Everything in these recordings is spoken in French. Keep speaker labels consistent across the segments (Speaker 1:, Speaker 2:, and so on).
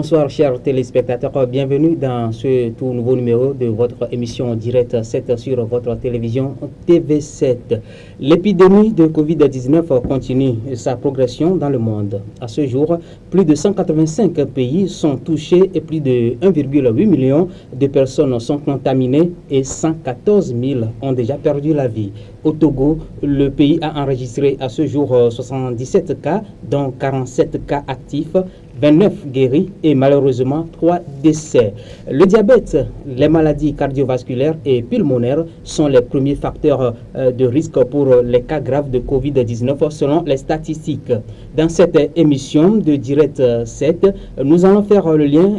Speaker 1: bonsoir chers téléspectateurs, bienvenue dans ce tout nouveau numéro de votre émission Direct 7 sur votre télévision TV7. L'épidémie de Covid-19 continue sa progression dans le monde. À ce jour, plus de 185 pays sont touchés et plus de 1,8 million de personnes sont contaminées et 114 000 ont déjà perdu la vie. Au Togo, le pays a enregistré à ce jour 77 cas, dont 47 cas actifs, 29 guéris et malheureusement 3 décès. Le diabète, les maladies cardiovasculaires et pulmonaires sont les premiers facteurs de risque pour les cas graves de Covid-19 selon les statistiques. Dans cette émission de Direct 7, nous allons faire le lien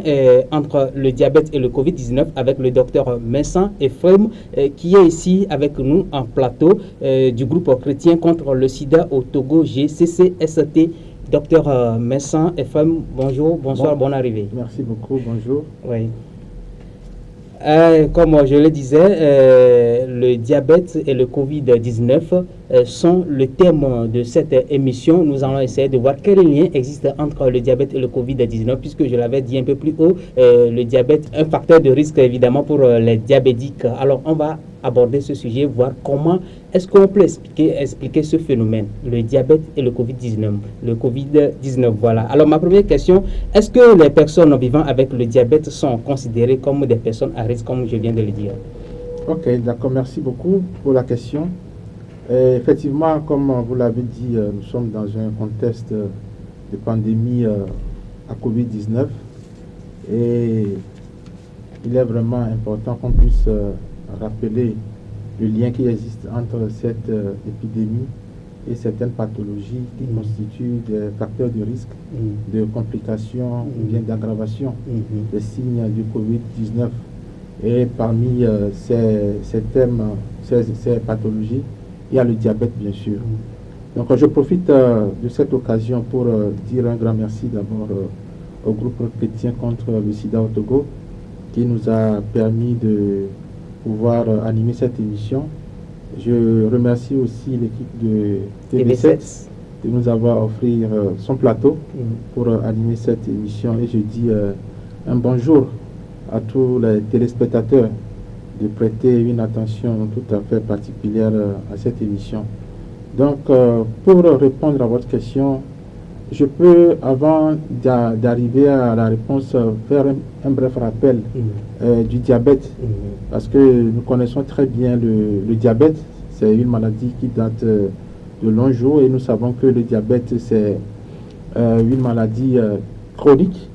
Speaker 1: entre le diabète et le Covid-19 avec le docteur Mensah Ephraim qui est ici avec nous en plateau du groupe chrétien contre le sida au Togo GCCST. Docteur Mensah Ephraim, bonjour, bonsoir, bonne arrivée.
Speaker 2: Merci beaucoup, bonjour.
Speaker 1: Oui. Comme je le disais, le diabète et le Covid-19 sont le thème de cette émission. Nous allons essayer de voir quel lien existe entre le diabète et le Covid-19, puisque je l'avais dit un peu plus haut, le diabète est un facteur de risque évidemment pour les diabétiques. Alors on va aborder ce sujet, voir comment est-ce qu'on peut expliquer ce phénomène, le diabète et le Covid-19. Le Covid-19, voilà. Alors ma première question, est-ce que les personnes vivant avec le diabète sont considérées comme des personnes à risque, comme je viens de le dire?
Speaker 2: Ok, d'accord, merci beaucoup pour la question. Effectivement, comme vous l'avez dit, nous sommes dans un contexte de pandémie à Covid-19 et il est vraiment important qu'on puisse rappeler le lien qui existe entre cette épidémie et certaines pathologies qui constituent des facteurs de risque de complications ou bien d'aggravation des signes du Covid-19. Et parmi ces thèmes, ces pathologies, il y a le diabète, bien sûr. Donc, je profite de cette occasion pour dire un grand merci d'abord au groupe chrétien contre le sida au Togo, qui nous a permis de pouvoir animer cette émission. Je remercie aussi l'équipe de TV7 de nous avoir offert son plateau pour animer cette émission. Et je dis un bonjour à tous les téléspectateurs de prêter une attention tout à fait particulière à cette émission. Donc, pour répondre à votre question, je peux, avant d'arriver à la réponse, faire un bref rappel du diabète, parce que nous connaissons très bien le diabète. C'est une maladie qui date de longs jours et nous savons que le diabète, c'est une maladie chronique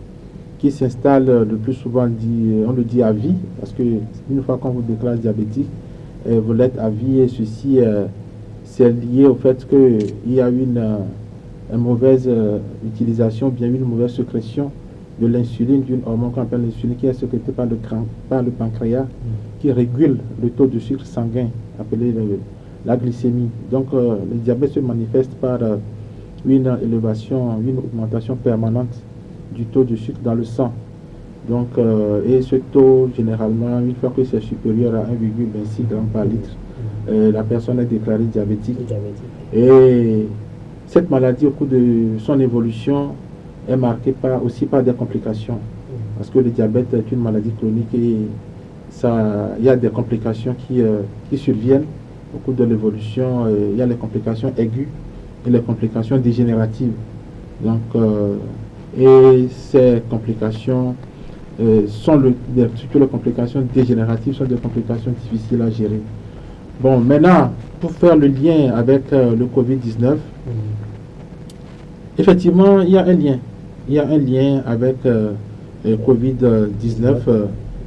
Speaker 2: qui s'installe le plus souvent, on le dit à vie, parce que une fois qu'on vous déclare diabétique, vous l'êtes à vie, et ceci, c'est lié au fait qu'il y a une mauvaise utilisation, bien une mauvaise sécrétion de l'insuline, d'une hormone qu'on appelle l'insuline, qui est sécrétée par le pancréas, qui régule le taux de sucre sanguin, appelé la glycémie. Donc, le diabète se manifeste par une élévation, une augmentation permanente du taux de sucre dans le sang. Donc, et ce taux, généralement, une fois que c'est supérieur à 1,26 g par litre, la personne est déclarée diabétique. Et cette maladie, au cours de son évolution, est marquée aussi par des complications. Parce que le diabète est une maladie chronique et il y a des complications qui surviennent au cours de l'évolution. Il y a les complications aiguës et les complications dégénératives. Donc, et ces complications surtout les complications dégénératives sont des complications difficiles à gérer. Bon, maintenant, pour faire le lien avec le Covid-19, effectivement, il y a un lien. Il y a un lien avec le Covid-19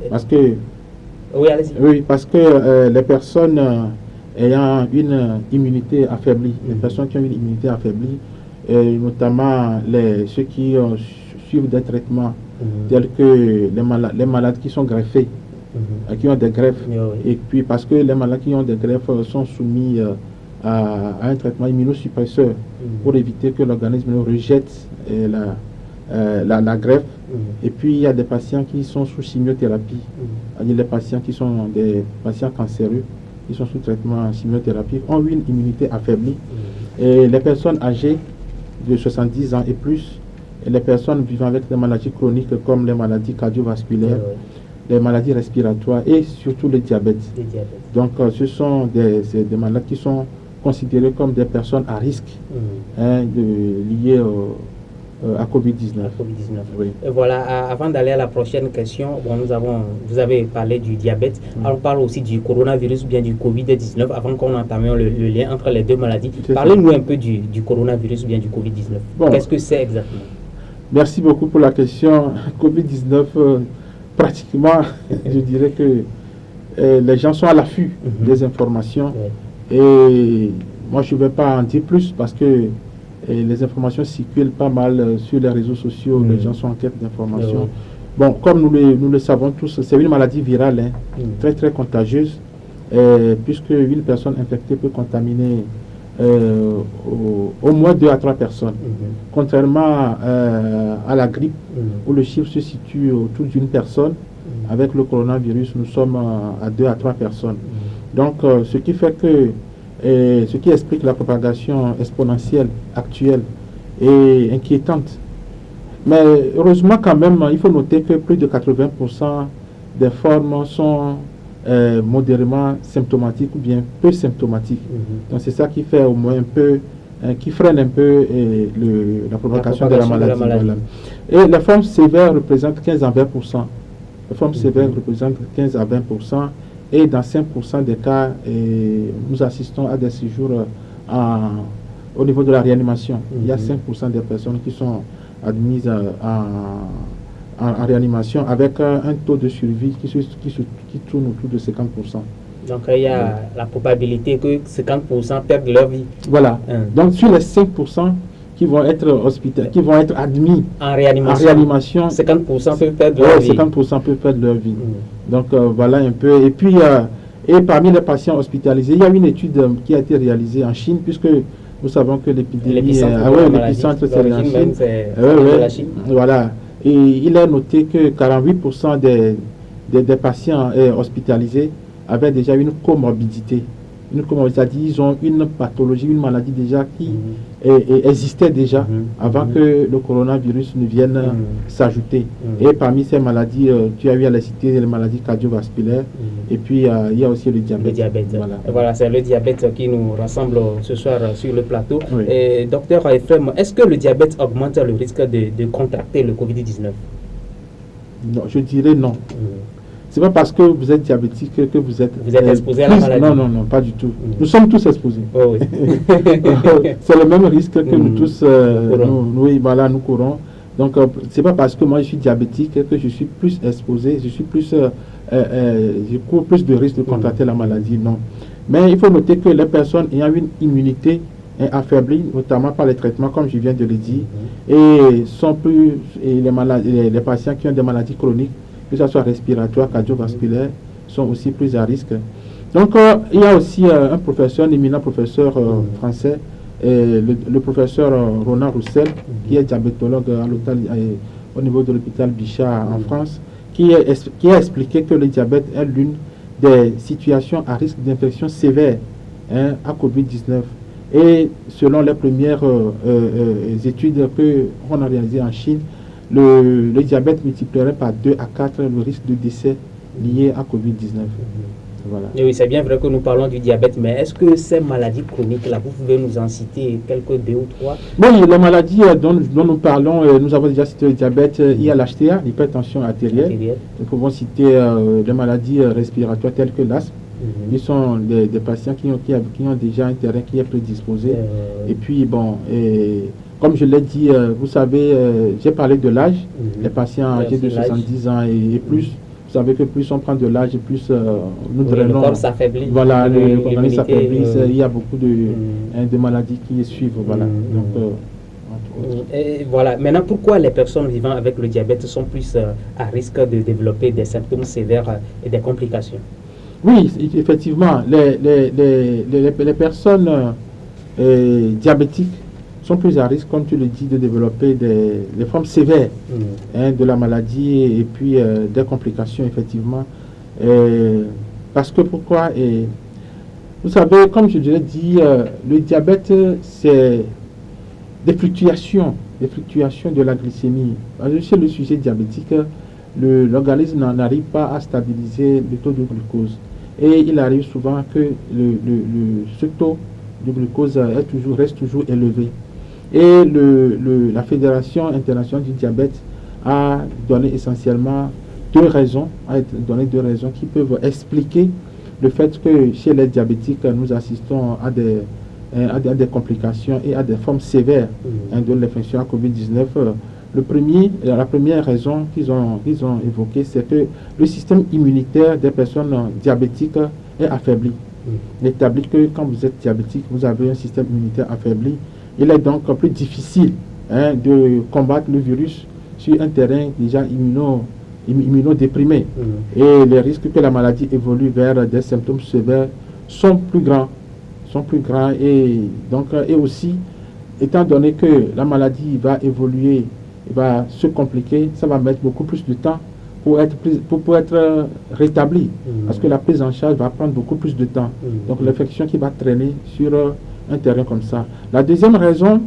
Speaker 2: parce que, parce que les personnes ayant une immunité affaiblie, les personnes qui ont une immunité affaiblie, et notamment ceux qui suivent des traitements tels que les malades qui sont greffés, qui ont des greffes, et puis parce que les malades qui ont des greffes sont soumis à un traitement immunosuppresseur pour éviter que l'organisme rejette la greffe. Et puis il y a des patients qui sont sous chimiothérapie, c'est-à-dire les patients qui sont des patients cancéreux, qui sont sous traitement chimiothérapie, ont une immunité affaiblie. Et les personnes âgées de 70 ans et plus les personnes vivant avec des maladies chroniques comme les maladies cardiovasculaires, les maladies respiratoires et surtout le diabète. Donc, ce sont des malades qui sont considérés comme des personnes à risque liées à Covid-19.
Speaker 1: Oui. Et voilà, avant d'aller à la prochaine question, bon, vous avez parlé du diabète. Alors, on parle aussi du coronavirus ou bien du Covid-19 avant qu'on entame le lien entre les deux maladies. Parlez-nous un peu du coronavirus ou bien du Covid-19. Bon. Qu'est-ce que c'est exactement?
Speaker 2: Merci beaucoup pour la question. Covid-19, pratiquement, je dirais que les gens sont à l'affût des informations. Et moi, je ne vais pas en dire plus parce que les informations circulent pas mal sur les réseaux sociaux. Les gens sont en quête d'informations. Bon, comme nous le savons tous, c'est une maladie virale, très très contagieuse, puisque une personne infectée peut contaminer au moins 2 à 3 personnes. Contrairement à la grippe, où le chiffre se situe autour d'une personne, avec le coronavirus, nous sommes à 2 à 3 personnes. Donc, ce qui fait que, ce qui explique la propagation exponentielle actuelle et inquiétante. Mais heureusement quand même, il faut noter que plus de 80% des formes sont modérément symptomatiques ou bien peu symptomatiques. Donc c'est ça qui fait au moins un peu, qui freine un peu la propagation de la maladie. Voilà. Et la forme sévère représente 15 à 20%. La forme sévère représente 15 à 20%. Et dans 5% des cas, nous assistons à des séjours au niveau de la réanimation. Il y a 5% des personnes qui sont admises en réanimation avec un taux de survie qui tourne autour de 50%.
Speaker 1: Donc il y a la probabilité que 50% perdent leur vie.
Speaker 2: Voilà. Donc sur les 5% qui vont être admis
Speaker 1: en réanimation 50% peuvent perdre leur vie.
Speaker 2: 50% peuvent perdre leur vie. Donc voilà un peu. Et puis et parmi les patients hospitalisés, il y a une étude qui a été réalisée en Chine, puisque nous savons que l'épidémie, l'épicentre c'est en Chine. Voilà. Et il est noté que 48% des patients hospitalisés avaient déjà une comorbidité. C'est-à-dire ils ont une pathologie, une maladie déjà qui existait déjà avant que le coronavirus ne vienne s'ajouter. Et parmi ces maladies, tu as eu à les citer les maladies cardiovasculaires et puis il y a aussi le diabète.
Speaker 1: Le diabète. Voilà, c'est le diabète qui nous rassemble ce soir sur le plateau.
Speaker 2: Oui.
Speaker 1: Et, docteur Ephraim, est-ce que le diabète augmente le risque de contracter le Covid-19?
Speaker 2: Non, je dirais non. C'est pas parce que vous êtes diabétique que vous êtes
Speaker 1: exposé à la maladie.
Speaker 2: Non, pas du tout. Nous sommes tous exposés.
Speaker 1: Oh, oui.
Speaker 2: C'est le même risque que nous tous, nous courons. Donc, c'est pas parce que moi je suis diabétique que je suis plus exposé, je cours plus de risque de contracter la maladie. Non. Mais il faut noter que les personnes ayant une immunité affaiblie, notamment par les traitements, comme je viens de le dire, et les patients qui ont des maladies chroniques, que ce soit respiratoire, cardiovasculaire, sont aussi plus à risque. Donc, il y a aussi un éminent professeur français, le professeur Ronan Roussel, qui est diabétologue au niveau de l'hôpital Bichat en France, qui a expliqué que le diabète est l'une des situations à risque d'infection sévère à Covid-19. Et selon les premières études qu'on a réalisées en Chine, le diabète multiplierait par 2 à 4 le risque de décès lié à Covid-19. Voilà.
Speaker 1: Et oui, c'est bien vrai que nous parlons du diabète, mais est-ce que ces maladies chroniques-là, vous pouvez nous en citer quelques 2 ou 3?
Speaker 2: Oui, les maladies dont nous parlons, nous avons déjà cité le diabète, il y a l'HTA, l'hypertension artérielle. Nous pouvons citer les maladies respiratoires telles que l'asthme. Ils sont des patients qui ont déjà un terrain qui est prédisposé. Et puis, bon, comme je l'ai dit, vous savez, j'ai parlé de l'âge. Les patients âgés de 70 ans et plus, vous savez que plus on prend de l'âge, plus nous drainons.
Speaker 1: Le corps s'affaiblit.
Speaker 2: Voilà, le corps s'affaiblit. Il y a beaucoup de maladies qui suivent. Voilà. Donc,
Speaker 1: et voilà. Maintenant, pourquoi les personnes vivant avec le diabète sont plus à risque de développer des symptômes sévères et des complications?
Speaker 2: Oui, effectivement, les personnes diabétiques sont plus à risque, comme tu le dis, de développer des formes sévères de la maladie et puis des complications, effectivement. Parce que pourquoi vous savez, comme je l'ai dit, le diabète, c'est des fluctuations des fluctuations de la glycémie. Chez le sujet diabétique, l'organisme n'arrive pas à stabiliser le taux de glucose. Et il arrive souvent que ce taux de glucose reste toujours élevé. Et la Fédération internationale du diabète a donné essentiellement deux raisons qui peuvent expliquer le fait que chez les diabétiques, nous assistons à des complications et à des formes sévères de l'infection à Covid-19. La première raison qu'ils ont évoquée, c'est que le système immunitaire des personnes diabétiques est affaibli. Il est établi que quand vous êtes diabétique, vous avez un système immunitaire affaibli. Il est donc plus difficile de combattre le virus sur un terrain déjà immunodéprimé. Et les risques que la maladie évolue vers des symptômes sévères sont plus grands. Et aussi, étant donné que la maladie va évoluer, va se compliquer, ça va mettre beaucoup plus de temps pour être rétabli. Parce que la prise en charge va prendre beaucoup plus de temps. Donc l'infection qui va traîner sur un terrain comme ça. La deuxième raison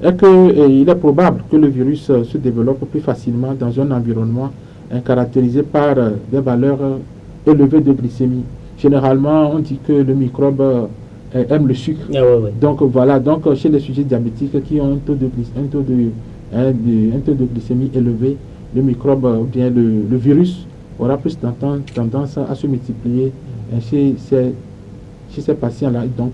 Speaker 2: est qu'il est probable que le virus se développe plus facilement dans un environnement caractérisé par des valeurs élevées de glycémie. Généralement, on dit que le microbe aime le sucre. Donc voilà, chez les sujets diabétiques qui ont un taux de glycémie élevé, le microbe ou bien le virus aura plus tendance à se multiplier chez ces patients-là. Donc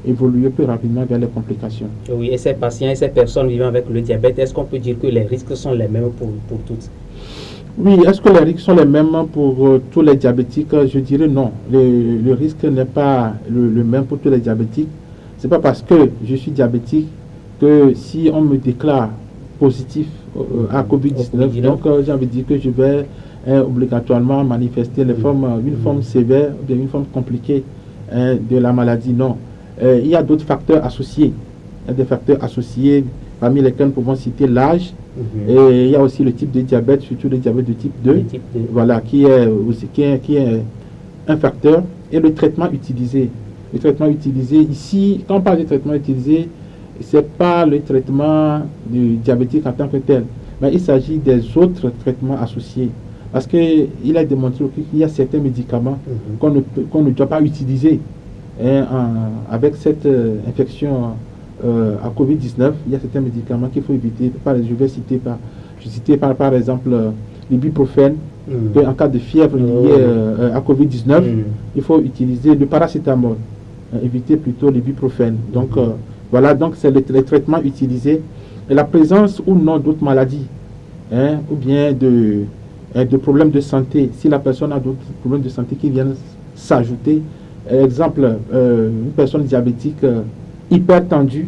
Speaker 2: évoluer plus rapidement vers les complications.
Speaker 1: Oui, et ces patients et ces personnes vivant avec le diabète, est-ce qu'on peut dire que les risques sont les mêmes pour toutes?
Speaker 2: Oui, est-ce que les risques sont les mêmes pour tous les diabétiques? Je dirais non. Le risque n'est pas le même pour tous les diabétiques. Ce n'est pas parce que je suis diabétique que si on me déclare positif à Covid-19, donc j'ai envie de dire que je vais obligatoirement manifester une forme sévère ou bien une forme compliquée de la maladie. Non. Il y a d'autres facteurs associés. Il y a des facteurs associés, parmi lesquels nous pouvons citer l'âge. Et il y a aussi le type de diabète, surtout le diabète de type 2, voilà, qui est un facteur. Et le traitement utilisé. Le traitement utilisé, ici, quand on parle de traitement utilisé, ce n'est pas le traitement du diabétique en tant que tel, mais il s'agit des autres traitements associés. Parce qu'il a démontré qu'il y a certains médicaments qu'on ne doit pas utiliser avec cette infection à Covid-19. Il y a certains médicaments qu'il faut éviter. Je vais citer par exemple l'ibuprofène, en cas de fièvre liée à Covid-19, il faut utiliser le paracétamol, éviter plutôt l'ibuprofène. Donc voilà, donc c'est les traitements utilisés. Et la présence ou non d'autres maladies, ou bien de problèmes de santé, si la personne a d'autres problèmes de santé qui viennent s'ajouter. Exemple, une personne diabétique hypertendue,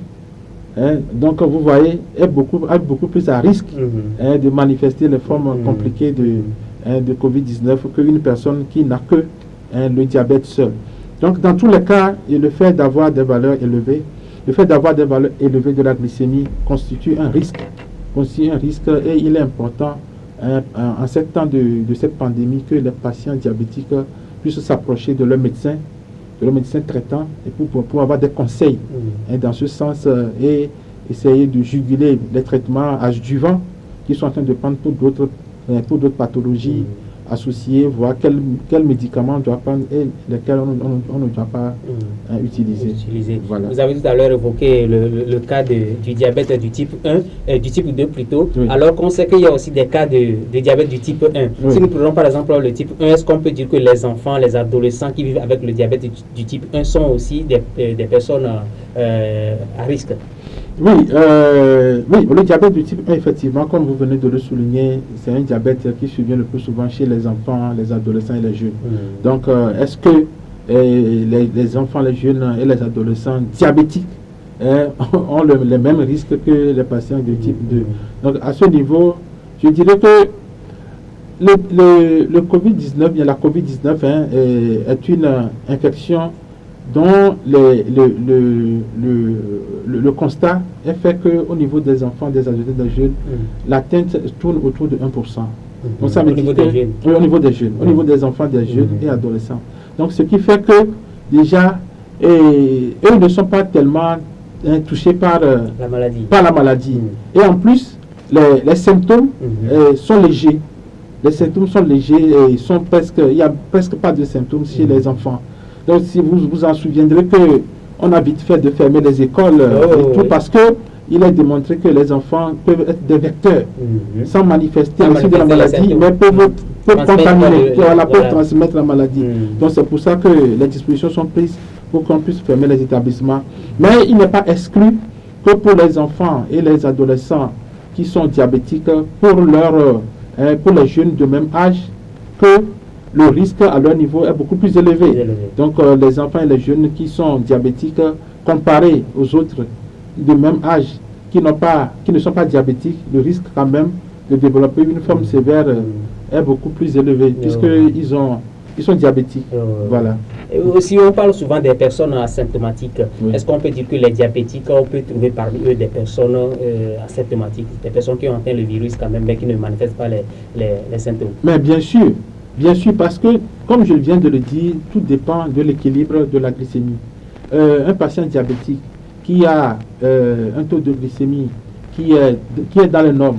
Speaker 2: donc vous voyez, est beaucoup plus à risque de manifester les formes compliquées de Covid-19 qu'une personne qui n'a que le diabète seul. Donc dans tous les cas, le fait d'avoir des valeurs élevées, de la glycémie constitue un risque. Et il est important en ces temps de cette pandémie que les patients diabétiques puissent s'approcher de leur médecin traitant et pour avoir des conseils dans ce sens et essayer de juguler les traitements adjuvants qui sont en train de prendre pour d'autres pathologies associées, voir quels médicaments on doit prendre et lesquels on ne doit pas utiliser. Voilà.
Speaker 1: Vous avez tout à l'heure évoqué le cas du diabète du type 1, du type 2 plutôt, alors qu'on sait qu'il y a aussi des cas de diabète du type 1. Si nous prenons par exemple le type 1, est-ce qu'on peut dire que les enfants, les adolescents qui vivent avec le diabète du type 1 sont aussi des personnes à risque?
Speaker 2: Oui, le diabète du type 1, effectivement, comme vous venez de le souligner, c'est un diabète qui survient le plus souvent chez les enfants, les adolescents et les jeunes. Donc, est-ce que les enfants, les jeunes et les adolescents diabétiques ont les mêmes risques que les patients de type 2? Donc, à ce niveau, je dirais que le Covid-19, bien la Covid-19 est une infection dont le constat est fait qu'au niveau des enfants, des adultes et des jeunes, l'atteinte tourne autour de 1%. Donc ça veut dire au niveau des jeunes, au niveau des enfants, des jeunes et adolescents. Donc ce qui fait que déjà, eux ne sont pas tellement touchés par
Speaker 1: la
Speaker 2: maladie. Et en plus, les symptômes sont légers. Les symptômes sont légers et il n'y a presque pas de symptômes chez les enfants. Donc, si vous vous en souviendrez qu'on a vite fait de fermer les écoles et tout parce qu'il est démontré que les enfants peuvent être des vecteurs sans manifester de la maladie, mais peuvent contaminer, peuvent transmettre la maladie. Donc, c'est pour ça que les dispositions sont prises pour qu'on puisse fermer les établissements. Mais il n'est pas exclu que pour les enfants et les adolescents qui sont diabétiques, pour les jeunes de même âge, que le risque à leur niveau est beaucoup plus élevé. Donc les enfants et les jeunes qui sont diabétiques, comparés aux autres de même âge qui ne sont pas diabétiques, le risque quand même de développer une forme sévère est beaucoup plus élevé puisqu'ils sont diabétiques. Voilà.
Speaker 1: Et aussi, on parle souvent des personnes asymptomatiques. Est-ce qu'on peut dire que les diabétiques, on peut trouver parmi eux des personnes asymptomatiques, des personnes qui ont atteint le virus quand même, mais qui ne manifestent pas les symptômes?
Speaker 2: Mais bien sûr, parce que, comme je viens de le dire, tout dépend de l'équilibre de la glycémie. Un patient diabétique qui a un taux de glycémie qui est dans les normes,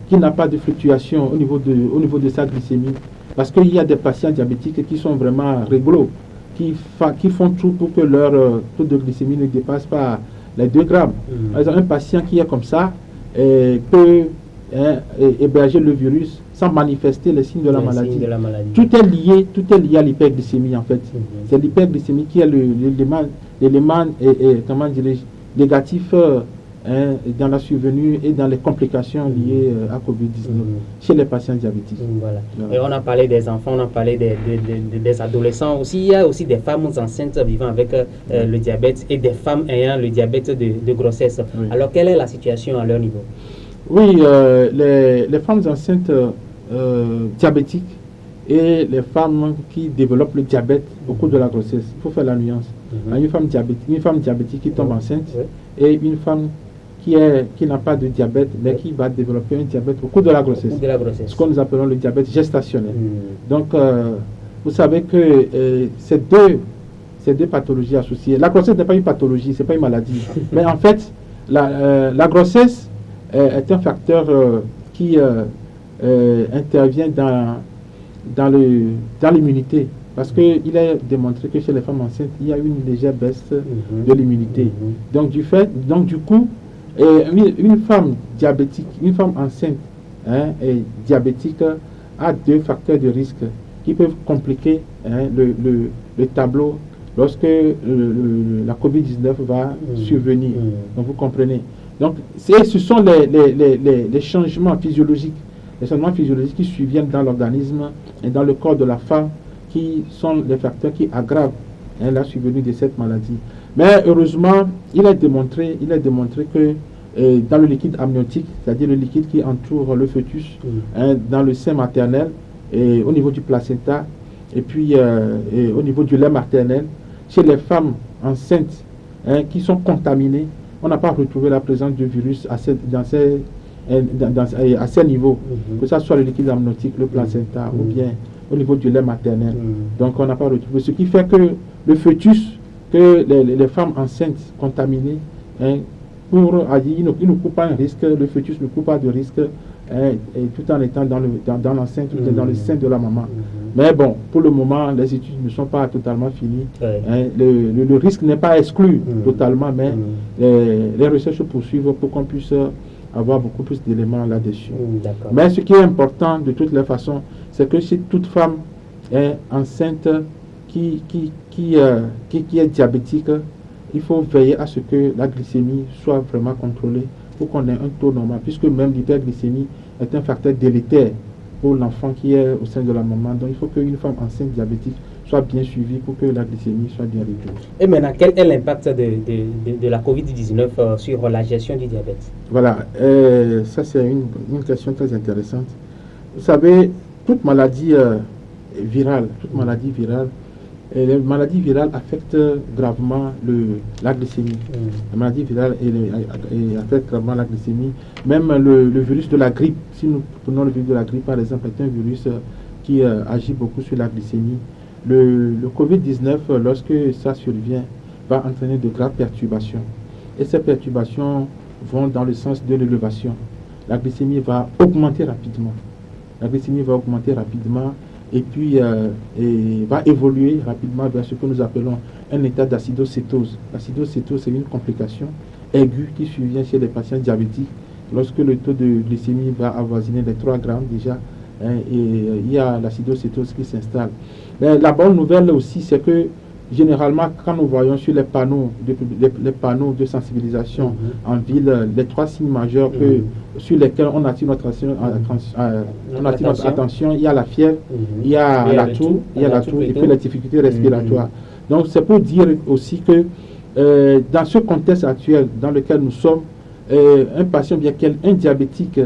Speaker 2: qui n'a pas de fluctuation au niveau de sa glycémie, parce qu'il y a des patients diabétiques qui sont vraiment rigolos, qui font tout pour que leur taux de glycémie ne dépasse pas les 2 grammes. Un patient qui est comme ça peut héberger le virus sans manifester les signes de la maladie. Tout est lié à l'hyperglycémie en fait. C'est l'hyperglycémie qui est l'élément négatif dans la survenue et dans les complications liées à Covid-19 chez les patients diabétiques.
Speaker 1: Voilà. Et on a parlé des enfants, on a parlé des adolescents aussi. Il y a aussi des femmes enceintes vivant avec le diabète et des femmes ayant le diabète de grossesse. Alors, quelle est la situation à leur niveau?
Speaker 2: Oui, les femmes enceintes diabétiques et les femmes qui développent le diabète au cours de la grossesse, il faut faire la nuance. Une femme diabétique qui tombe enceinte et une femme qui n'a pas de diabète, mais qui va développer un diabète au cours de la grossesse. Ce que nous appelons le diabète gestationnel. Donc, vous savez que ces deux pathologies associées, la grossesse n'est pas une pathologie, ce n'est pas une maladie. Mais en fait, la grossesse est un facteur qui intervient dans l'immunité. Parce qu'il est démontré que chez les femmes enceintes, il y a une légère baisse de l'immunité. Donc, du coup, une femme diabétique, une femme enceinte et diabétique a 2 facteurs de risque qui peuvent compliquer le tableau lorsque la Covid-19 va survenir. Donc, vous comprenez. Donc, ce sont les changements physiologiques. Les changements physiologiques qui surviennent dans l'organisme et dans le corps de la femme qui sont les facteurs qui aggravent la survenue de cette maladie. Mais heureusement, il est démontré que dans le liquide amniotique, c'est-à-dire le liquide qui entoure le fœtus, dans le sein maternel, et au niveau du placenta, et puis au niveau du lait maternel, chez les femmes enceintes qui sont contaminées, on n'a pas retrouvé la présence du virus à ces niveaux, que ce soit le liquide amniotique, le placenta, ou bien au niveau du lait maternel. Donc on n'a pas retrouvé. Ce qui fait que le fœtus, que les femmes enceintes contaminées, il ne court pas un risque, le fœtus ne court pas de risque, tout en étant dans l'enceinte, dans le sein de la maman. Mais bon, pour le moment, les études ne sont pas totalement finies. Le risque n'est pas exclu totalement, mais les recherches se poursuivent pour qu'on puisse avoir beaucoup plus d'éléments là-dessus. Mais ce qui est important de toutes les façons, c'est que si toute femme est enceinte qui est diabétique, il faut veiller à ce que la glycémie soit vraiment contrôlée pour qu'on ait un taux normal, puisque même l'hyperglycémie est un facteur délétère pour l'enfant qui est au sein de la maman. Donc il faut qu'une femme enceinte diabétique soit bien suivie pour que la glycémie soit bien réglée.
Speaker 1: Et maintenant, quel est l'impact de la Covid-19 sur la gestion du diabète?
Speaker 2: Voilà, ça c'est une question très intéressante. Vous savez, toute maladie virale, les maladies virales affectent gravement la glycémie. La maladie virale affecte gravement la glycémie. Même le virus de la grippe, si nous prenons le virus de la grippe par exemple, est un virus qui agit beaucoup sur la glycémie. Le Covid-19, lorsque ça survient, va entraîner de graves perturbations. et ces perturbations vont dans le sens de l'élévation. La glycémie va augmenter rapidement. La glycémie va augmenter rapidement et puis va évoluer rapidement vers ce que nous appelons un état d'acidocétose. L'acidocétose, c'est une complication aiguë qui survient chez les patients diabétiques lorsque le taux de glycémie va avoisiner les 3 grammes déjà, et il y a l'acidocétose qui s'installe. Mais la bonne nouvelle aussi, c'est que généralement, quand nous voyons sur les panneaux de sensibilisation en ville, les 3 signes majeurs sur lesquels on attire notre attention, il y a la fièvre, il y a la toux, et puis les difficultés respiratoires. Donc, c'est pour dire aussi que dans ce contexte actuel dans lequel nous sommes, un patient, bien un diabétique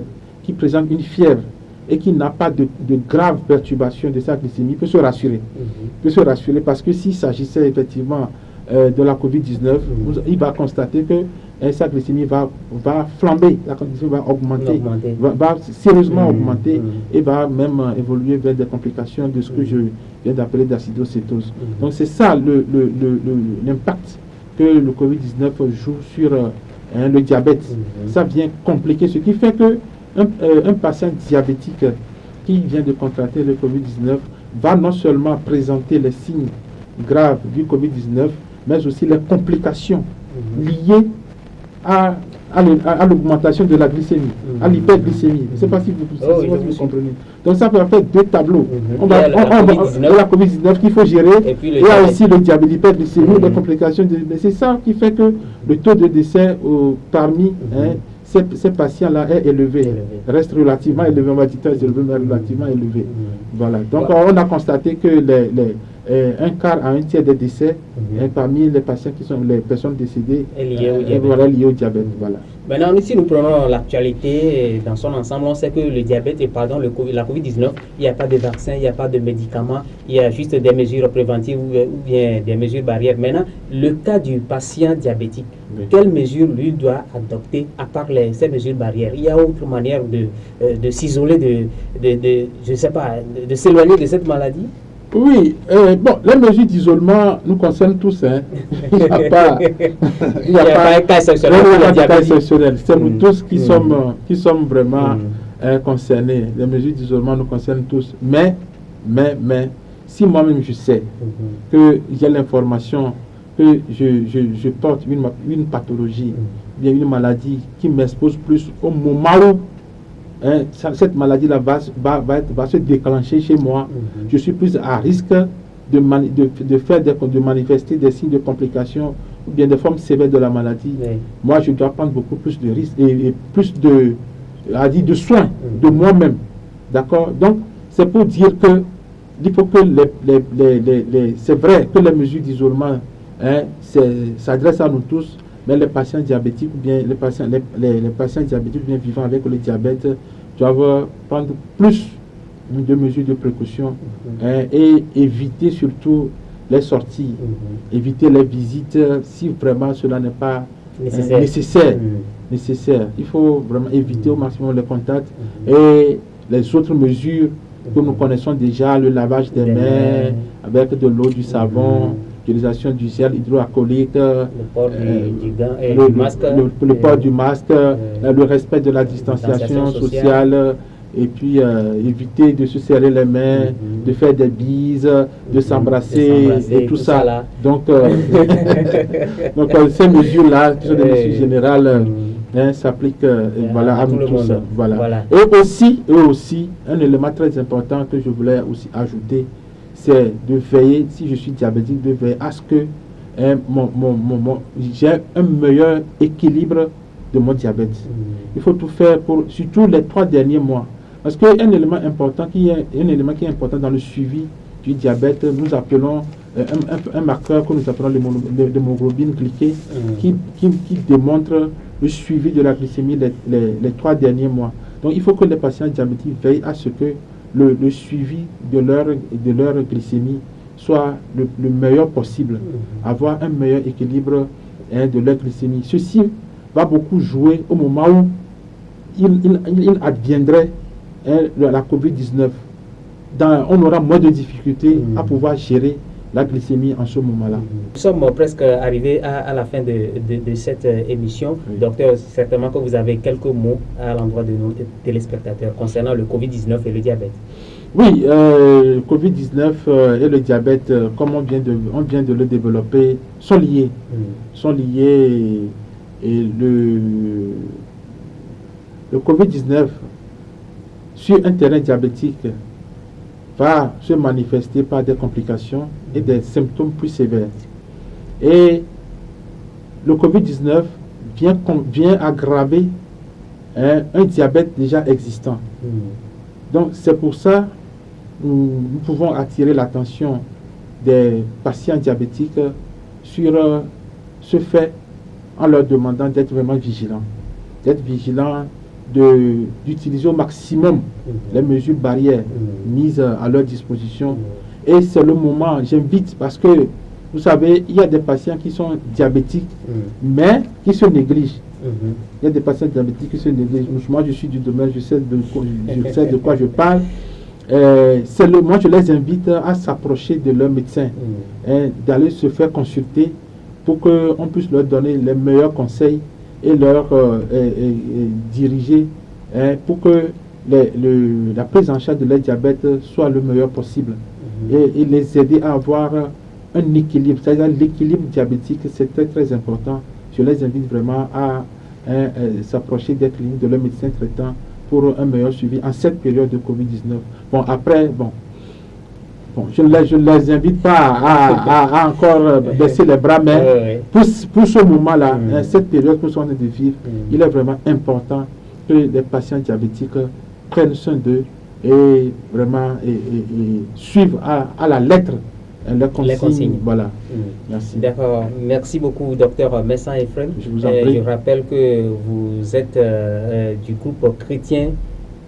Speaker 2: qui présente une fièvre et qui n'a pas de graves perturbations de sa glycémie peut se rassurer. Peut se rassurer parce que s'il s'agissait effectivement de la COVID-19, il va constater que sa glycémie va flamber, la glycémie va augmenter, va sérieusement augmenter et va même évoluer vers des complications de ce que je viens d'appeler d'acidocétose. Donc c'est ça l'impact que le COVID-19 joue sur le diabète. Ça vient compliquer, ce qui fait que un patient diabétique qui vient de contracter le COVID-19 va non seulement présenter les signes graves du COVID-19, mais aussi les complications liées à l'augmentation de la glycémie, à l'hyperglycémie. Je ne sais pas si vous comprenez. Donc ça peut faire 2 tableaux. On va la COVID-19 qu'il faut gérer, et il y a aussi le diabète, l'hyperglycémie, les complications. Mais c'est ça qui fait que le taux de décès parmi ces patients-là est élevé, reste relativement élevé, on va dire mais relativement élevé. Voilà. Donc on a constaté que un quart à un tiers des décès parmi les patients qui sont les personnes décédées
Speaker 1: est lié
Speaker 2: au diabète. Voilà.
Speaker 1: Maintenant, si nous prenons l'actualité dans son ensemble, on sait que le diabète et la COVID-19, il n'y a pas de vaccin, il n'y a pas de médicaments, il y a juste des mesures préventives ou bien des mesures barrières. Maintenant, le cas du patient diabétique, quelles mesures lui doit adopter à part ces mesures barrières? Il y a autre manière de s'isoler, je ne sais pas, de s'éloigner de cette maladie?
Speaker 2: Oui, les mesures d'isolement nous concernent tous. Il n'y a pas
Speaker 1: un cas
Speaker 2: exceptionnel. C'est nous tous qui sommes vraiment concernés. Les mesures d'isolement nous concernent tous. Mais si moi-même je sais que j'ai l'information que je porte une pathologie, bien une maladie qui m'expose plus au moment où cette maladie-là va se déclencher chez moi, je suis plus à risque de manifester des signes de complications ou bien des formes sévères de la maladie. Moi, je dois prendre beaucoup plus de risques et plus de soins de moi-même. D'accord? Donc, c'est pour dire que il faut que c'est vrai que les mesures d'isolement s'adressent à nous tous, mais les patients diabétiques ou bien les patients diabétiques bien vivant avec le diabète doivent prendre plus de mesures de précaution et éviter surtout les sorties, éviter les visites si vraiment cela n'est pas nécessaire. Il faut vraiment éviter au maximum les contacts et les autres mesures que nous connaissons déjà, le lavage des mains avec de l'eau, du savon, l'utilisation du gel hydroalcoolique,
Speaker 1: le port du masque,
Speaker 2: le port du masque, le respect de la distanciation sociale, et puis éviter de se serrer les mains, de faire des bises, de s'embrasser et tout ça. Donc, ces mesures-là, qui sont des mesures générales, s'appliquent à nous tous. Voilà. Et aussi, un élément très important que je voulais aussi ajouter, c'est de veiller, si je suis diabétique, de veiller à ce que j'ai un meilleur équilibre de mon diabète. Il faut tout faire pour, surtout les 3 derniers mois. Parce qu'un élément important qui est important dans le suivi du diabète, nous appelons un marqueur que nous appelons l'hémoglobine glyquée, qui démontre le suivi de la glycémie les 3 derniers mois. Donc il faut que les patients diabétiques veillent à ce que le suivi de leur glycémie soit le meilleur possible, avoir un meilleur équilibre de leur glycémie. Ceci va beaucoup jouer au moment où il adviendrait la COVID-19. On aura moins de difficultés à pouvoir gérer la glycémie en ce moment-là.
Speaker 1: Nous sommes presque arrivés à la fin de cette émission.
Speaker 2: Oui.
Speaker 1: Docteur, certainement que vous avez quelques mots à l'endroit de nos téléspectateurs concernant le Covid-19 et le diabète.
Speaker 2: Oui, le Covid-19 et le diabète, comme on vient de le développer, sont liés. Sont liés et le Covid-19 sur un terrain diabétique va se manifester par des complications et des symptômes plus sévères. Et le Covid-19 vient aggraver un diabète déjà existant. Donc c'est pour ça que nous pouvons attirer l'attention des patients diabétiques sur ce fait en leur demandant d'être vraiment vigilants. D'être vigilants, d'utiliser au maximum les mesures barrières mises à leur disposition. Et c'est le moment, j'invite, parce que vous savez, il y a des patients qui sont diabétiques, mais qui se négligent. Il y a des patients diabétiques qui se négligent. Moi, je suis du domaine, je sais de quoi je parle. Moi, je les invite à s'approcher de leur médecin, d'aller se faire consulter pour qu'on puisse leur donner les meilleurs conseils et leur diriger pour que la prise en charge de leur diabète soit le meilleur possible et les aider à avoir un équilibre. C'est-à-dire l'équilibre diabétique, c'est très très important. Je les invite vraiment à s'approcher des cliniques de leur médecin traitant pour un meilleur suivi en cette période de Covid-19. Bon, après, je ne les invite pas à encore baisser les bras, mais pour ce moment-là, cette période que nous sommes en train de vivre, il est vraiment important que les patients diabétiques prennent soin d'eux et vraiment suivent à la lettre les consignes. Voilà. Merci.
Speaker 1: D'accord. Merci beaucoup, docteur Messan Ephraim.
Speaker 2: Je vous en prie.
Speaker 1: Je rappelle que vous êtes du groupe chrétien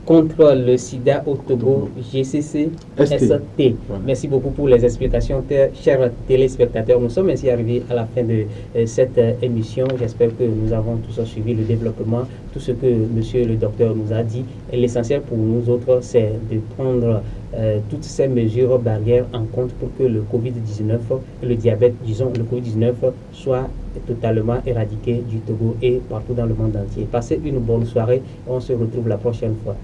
Speaker 1: contre le sida au Togo, GCC ST. Voilà. Merci beaucoup pour les explications, chers téléspectateurs. Nous sommes ainsi arrivés à la fin de cette émission. J'espère que nous avons tous suivi le développement, tout ce que monsieur le docteur nous a dit. Et l'essentiel pour nous autres, c'est de prendre toutes ces mesures barrières en compte pour que le Covid-19, le diabète, disons, le Covid-19 soit totalement éradiqué du Togo et partout dans le monde entier. Passez une bonne soirée. On se retrouve la prochaine fois.